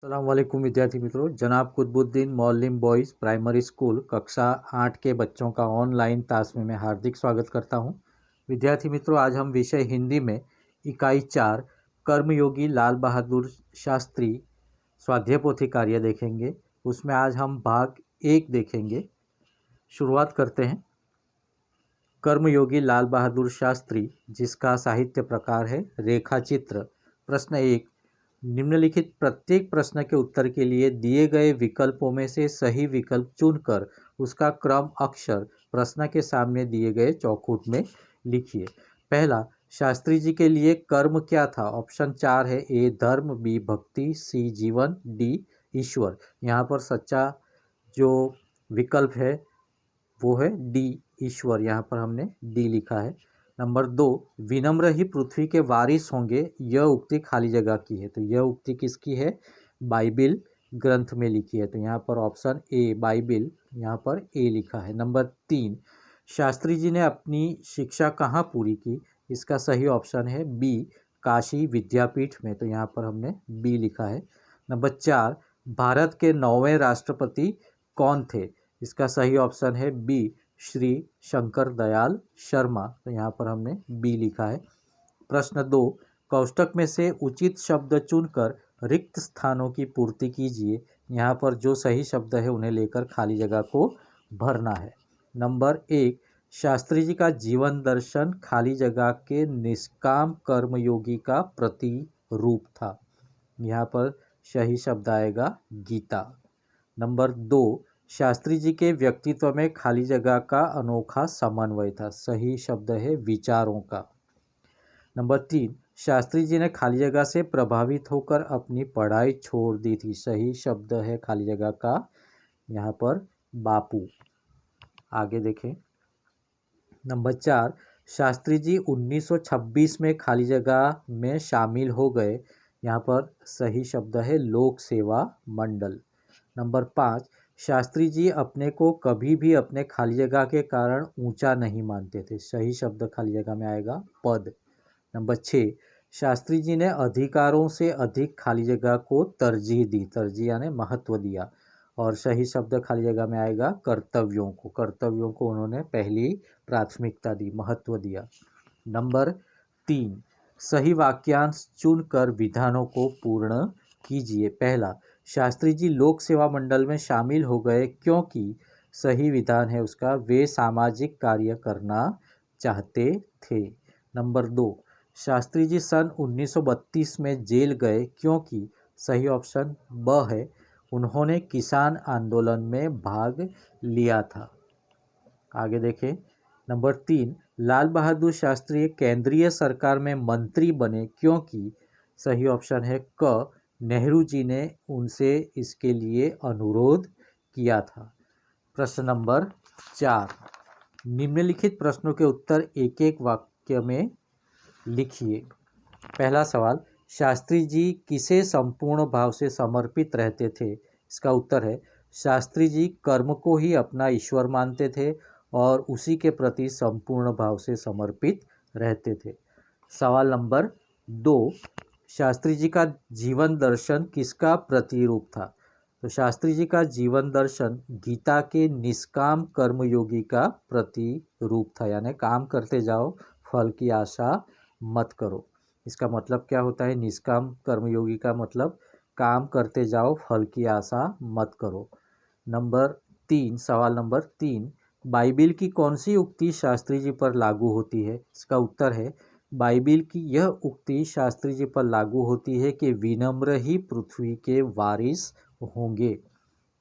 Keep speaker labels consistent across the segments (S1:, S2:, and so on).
S1: अस्सलामुअलैकुम विद्यार्थी मित्रों। जनाब कुतुबुद्दीन मौलिम बॉयज़ प्राइमरी स्कूल कक्षा 8 के बच्चों का ऑनलाइन क्लास में मैं हार्दिक स्वागत करता हूं। विद्यार्थी मित्रों, आज हम विषय हिंदी में इकाई 4 कर्मयोगी लाल बहादुर शास्त्री स्वाध्याय पोथी कार्य देखेंगे। उसमें आज हम भाग 1 देखेंगे। शुरुआत करते हैं। कर्मयोगी लाल बहादुर शास्त्री, जिसका साहित्य प्रकार है रेखा चित्र। प्रश्न 1, निम्नलिखित प्रत्येक प्रश्न के उत्तर के लिए दिए गए विकल्पों में से सही विकल्प चुनकर उसका क्रम अक्षर प्रश्न के सामने दिए गए चौखुट में लिखिए। पहला, शास्त्री जी के लिए कर्म क्या था? ऑप्शन 4 है। ए धर्म, बी भक्ति, सी जीवन, डी ईश्वर। यहाँ पर सच्चा जो विकल्प है वो है डी ईश्वर। यहाँ पर हमने डी लिखा है। नंबर 2, विनम्र ही पृथ्वी के वारिस होंगे, यह उक्ति खाली जगह की है। तो यह उक्ति किसकी है? बाइबिल ग्रंथ में लिखी है। तो यहाँ पर ऑप्शन ए बाइबिल, यहाँ पर ए लिखा है। नंबर 3, शास्त्री जी ने अपनी शिक्षा कहाँ पूरी की? इसका सही ऑप्शन है बी काशी विद्यापीठ में। तो यहाँ पर हमने बी लिखा है। नंबर 4, भारत के 9वें राष्ट्रपति कौन थे? इसका सही ऑप्शन है बी श्री शंकर दयाल शर्मा। तो यहाँ पर हमने बी लिखा है। प्रश्न 2, कोष्टक में से उचित शब्द चुनकर रिक्त स्थानों की पूर्ति कीजिए। यहाँ पर जो सही शब्द है उन्हें लेकर खाली जगह को भरना है। नंबर 1, शास्त्री जी का जीवन दर्शन खाली जगह के निष्काम कर्मयोगी का प्रतिरूप था। यहाँ पर सही शब्द आएगा गीता। नंबर 2, शास्त्री जी के व्यक्तित्व में खाली जगह का अनोखा समन्वय था। सही शब्द है विचारों का। नंबर 3, शास्त्री जी ने खाली जगह से प्रभावित होकर अपनी पढ़ाई छोड़ दी थी। सही शब्द है खाली जगह का यहाँ पर बापू। आगे देखें। नंबर 4, शास्त्री जी 1926 में खाली जगह में शामिल हो गए। यहाँ पर सही शब्द है लोक सेवा मंडल। नंबर 5, शास्त्री जी अपने को कभी भी अपने खाली जगह के कारण ऊंचा नहीं मानते थे। सही शब्द खाली जगह में आएगा पद। नंबर 6, शास्त्री जी ने अधिकारों से अधिक खाली जगह को तरजीह दी। तरजीह यानी महत्व दिया। और सही शब्द खाली जगह में आएगा कर्तव्यों को। कर्तव्यों को उन्होंने पहली प्राथमिकता दी, महत्व दिया। नंबर 3, सही वाक्यांश चुनकर विधानों को पूर्ण कीजिए। पहला, शास्त्री जी लोक सेवा मंडल में शामिल हो गए क्योंकि सही विधान है उसका वे सामाजिक कार्य करना चाहते थे। नंबर 2, शास्त्री जी सन 1932 में जेल गए क्योंकि सही ऑप्शन ब है उन्होंने किसान आंदोलन में भाग लिया था। आगे देखें। नंबर 3, लाल बहादुर शास्त्री केंद्रीय सरकार में मंत्री बने क्योंकि सही ऑप्शन है क नेहरू जी ने उनसे इसके लिए अनुरोध किया था। प्रश्न नंबर 4, निम्नलिखित प्रश्नों के उत्तर एक एक वाक्य में लिखिए। पहला सवाल, शास्त्री जी किसे संपूर्ण भाव से समर्पित रहते थे? इसका उत्तर है शास्त्री जी कर्म को ही अपना ईश्वर मानते थे और उसी के प्रति संपूर्ण भाव से समर्पित रहते थे। सवाल नंबर 2, शास्त्री जी का जीवन दर्शन किसका प्रतिरूप था? तो शास्त्री जी का जीवन दर्शन गीता के निष्काम कर्मयोगी का प्रतिरूप था। यानी काम करते जाओ, फल की आशा मत करो। इसका मतलब क्या होता है? निष्काम कर्मयोगी का मतलब काम करते जाओ, फल की आशा मत करो। नंबर 3, सवाल नंबर 3, बाइबिल की कौन सी उक्ति शास्त्री जी पर लागू होती है? इसका उत्तर है बाइबिल की यह उक्ति शास्त्री जी पर लागू होती है कि विनम्र ही पृथ्वी के वारिस होंगे।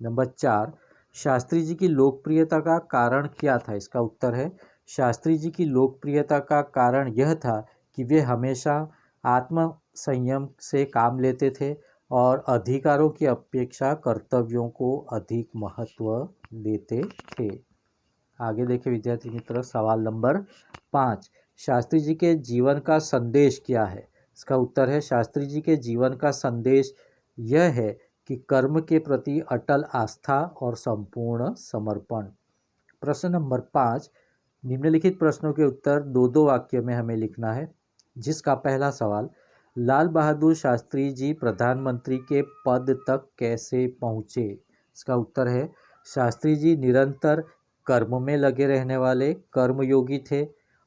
S1: नंबर 4, शास्त्री जी की लोकप्रियता का कारण क्या था? इसका उत्तर है शास्त्री जी की लोकप्रियता का कारण यह था कि वे हमेशा आत्म संयम से काम लेते थे और अधिकारों की अपेक्षा कर्तव्यों को अधिक महत्व देते थे। आगे देखें विद्यार्थी मित्र। सवाल नंबर 5, शास्त्री जी के जीवन का संदेश क्या है? इसका उत्तर है शास्त्री जी के जीवन का संदेश यह है कि कर्म के प्रति अटल आस्था और संपूर्ण समर्पण। प्रश्न नंबर 5, निम्नलिखित प्रश्नों के उत्तर दो दो वाक्य में हमें लिखना है। जिसका पहला सवाल, लाल बहादुर शास्त्री जी प्रधानमंत्री के पद तक कैसे पहुँचे? इसका उत्तर है शास्त्री जी निरंतर कर्म में लगे रहने वाले कर्मयोगी थे।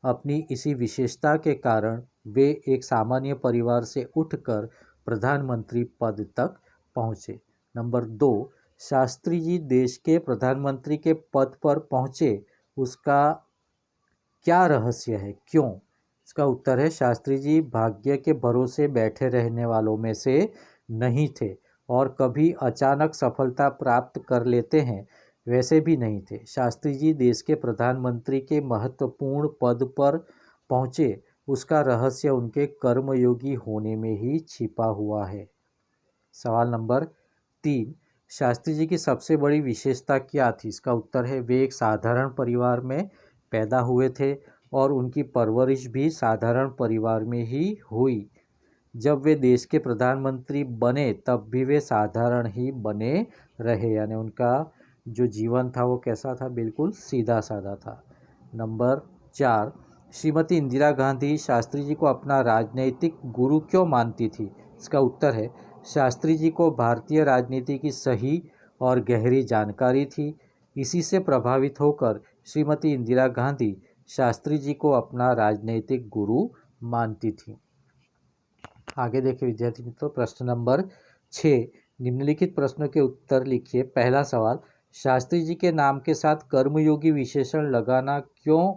S1: अपनी इसी विशेषता के कारण वे एक सामान्य परिवार से उठकर प्रधानमंत्री पद तक पहुँचे। नंबर 2, शास्त्री जी देश के प्रधानमंत्री के पद पर पहुँचे, उसका क्या रहस्य है, क्यों? इसका उत्तर है शास्त्री जी भाग्य के भरोसे बैठे रहने वालों में से नहीं थे और कभी अचानक सफलता प्राप्त कर लेते हैं वैसे भी नहीं थे। शास्त्री जी देश के प्रधानमंत्री के महत्वपूर्ण पद पर पहुँचे, उसका रहस्य उनके कर्मयोगी होने में ही छिपा हुआ है। सवाल नंबर 3, शास्त्री जी की सबसे बड़ी विशेषता क्या थी? इसका उत्तर है वे एक साधारण परिवार में पैदा हुए थे और उनकी परवरिश भी साधारण परिवार में ही हुई। जब वे देश के प्रधानमंत्री बने तब भी वे साधारण ही बने रहे, यानी उनका जो जीवन था वो कैसा था? बिल्कुल सीधा साधा था। नंबर 4, श्रीमती इंदिरा गांधी शास्त्री जी को अपना राजनैतिक गुरु क्यों मानती थी? इसका उत्तर है शास्त्री जी को भारतीय राजनीति की सही और गहरी जानकारी थी। इसी से प्रभावित होकर श्रीमती इंदिरा गांधी शास्त्री जी को अपना राजनैतिक गुरु मानती थी। आगे देखिए विद्यार्थी मित्रों, प्रश्न नंबर 6, निम्नलिखित प्रश्नों के उत्तर लिखिए। पहला सवाल, शास्त्री जी के नाम के साथ कर्मयोगी विशेषण लगाना क्यों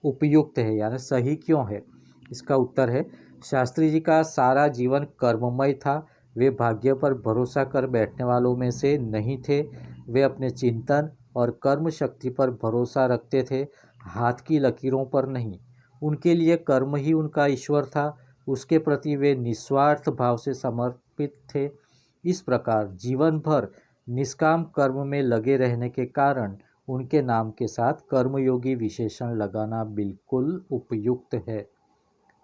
S1: उपयुक्त है, यानी सही क्यों है? इसका उत्तर है शास्त्री जी का सारा जीवन कर्ममय था। वे भाग्य पर भरोसा कर बैठने वालों में से नहीं थे। वे अपने चिंतन और कर्म शक्ति पर भरोसा रखते थे, हाथ की लकीरों पर नहीं। उनके लिए कर्म ही उनका ईश्वर था। उसके प्रति वे निस्वार्थ भाव से समर्पित थे। इस प्रकार जीवन भर निष्काम कर्म में लगे रहने के कारण उनके नाम के साथ कर्मयोगी विशेषण लगाना बिल्कुल उपयुक्त है।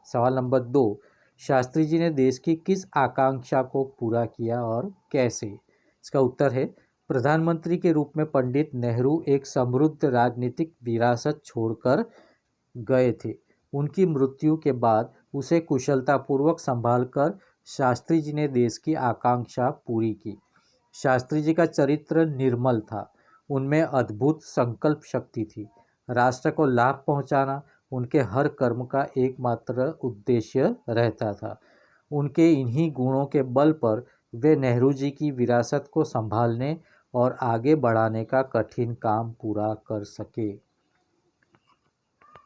S1: सवाल नंबर 2, शास्त्री जी ने देश की किस आकांक्षा को पूरा किया और कैसे? इसका उत्तर है प्रधानमंत्री के रूप में पंडित नेहरू एक समृद्ध राजनीतिक विरासत छोड़कर गए थे। उनकी मृत्यु के बाद उसे कुशलतापूर्वक संभालकर शास्त्री जी ने देश की आकांक्षा पूरी की। शास्त्री जी का चरित्र निर्मल था, उनमें अद्भुत संकल्प शक्ति थी। राष्ट्र को लाभ पहुंचाना उनके हर कर्म का एकमात्र उद्देश्य रहता था। उनके इन्हीं गुणों के बल पर वे नेहरू जी की विरासत को संभालने और आगे बढ़ाने का कठिन काम पूरा कर सके।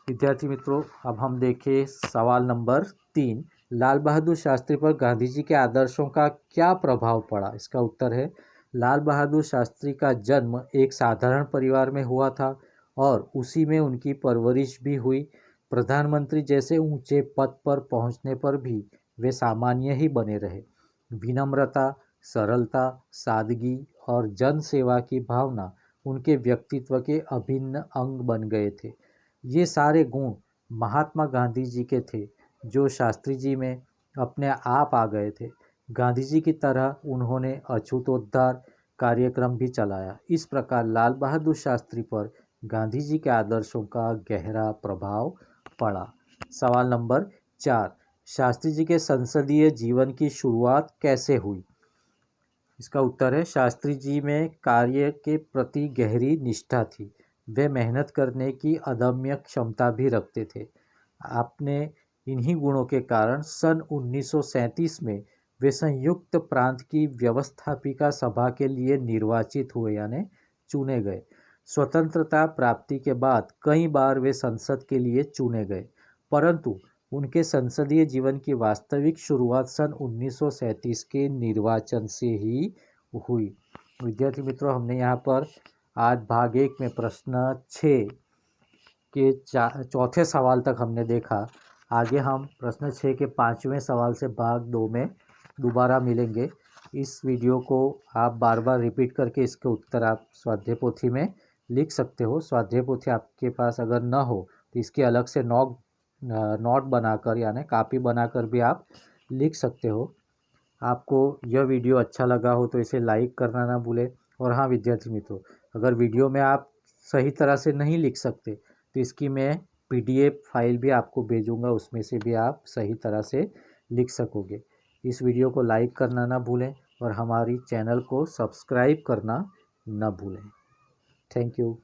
S1: विद्यार्थी मित्रों, अब हम देखें सवाल नंबर 3, लाल बहादुर शास्त्री पर गांधी जी के आदर्शों का क्या प्रभाव पड़ा? इसका उत्तर है लाल बहादुर शास्त्री का जन्म एक साधारण परिवार में हुआ था और उसी में उनकी परवरिश भी हुई। प्रधानमंत्री जैसे ऊंचे पद पर पहुंचने पर भी वे सामान्य ही बने रहे। विनम्रता, सरलता, सादगी और जन सेवा की भावना उनके व्यक्तित्व के अभिन्न अंग बन गए थे। ये सारे गुण महात्मा गांधी जी के थे, जो शास्त्री जी में अपने आप आ गए थे। गांधी जी की तरह उन्होंने अछूतोद्धार कार्यक्रम भी चलाया। इस प्रकार लाल बहादुर शास्त्री पर गांधी जी के आदर्शों का गहरा प्रभाव पड़ा। सवाल नंबर 4, शास्त्री जी के संसदीय जीवन की शुरुआत कैसे हुई? इसका उत्तर है शास्त्री जी में कार्य के प्रति गहरी निष्ठा थी। वे मेहनत करने की अदम्य क्षमता भी रखते थे। आपने इन्हीं गुणों के कारण सन 1937 में वे संयुक्त प्रांत की व्यवस्थापिका सभा के लिए निर्वाचित हुए, यानी चुने गए। स्वतंत्रता प्राप्ति के बाद कई बार वे संसद के लिए चुने गए, परंतु उनके संसदीय जीवन की वास्तविक शुरुआत सन 1937 के निर्वाचन से ही हुई। विद्यार्थी मित्रों, हमने यहाँ पर आज भाग 1 में प्रश्न 6 के चौथे सवाल तक हमने देखा। आगे हम प्रश्न 6 के 5वें सवाल से भाग 2 में दोबारा मिलेंगे। इस वीडियो को आप बार बार रिपीट करके इसके उत्तर आप स्वाध्याय पोथी में लिख सकते हो। स्वाध्याय पोथी आपके पास अगर न हो तो इसके अलग से नोट बनाकर, यानी कापी बनाकर भी आप लिख सकते हो। आपको यह वीडियो अच्छा लगा हो तो इसे लाइक करना ना भूलें। और हाँ विद्यार्थी मित्रों, अगर वीडियो में आप सही तरह से नहीं लिख सकते तो इसकी मैं PDF फाइल भी आपको भेजूंगा, उसमें से भी आप सही तरह से लिख सकोगे। इस वीडियो को लाइक करना ना भूलें और हमारी चैनल को सब्सक्राइब करना ना भूलें। Thank you.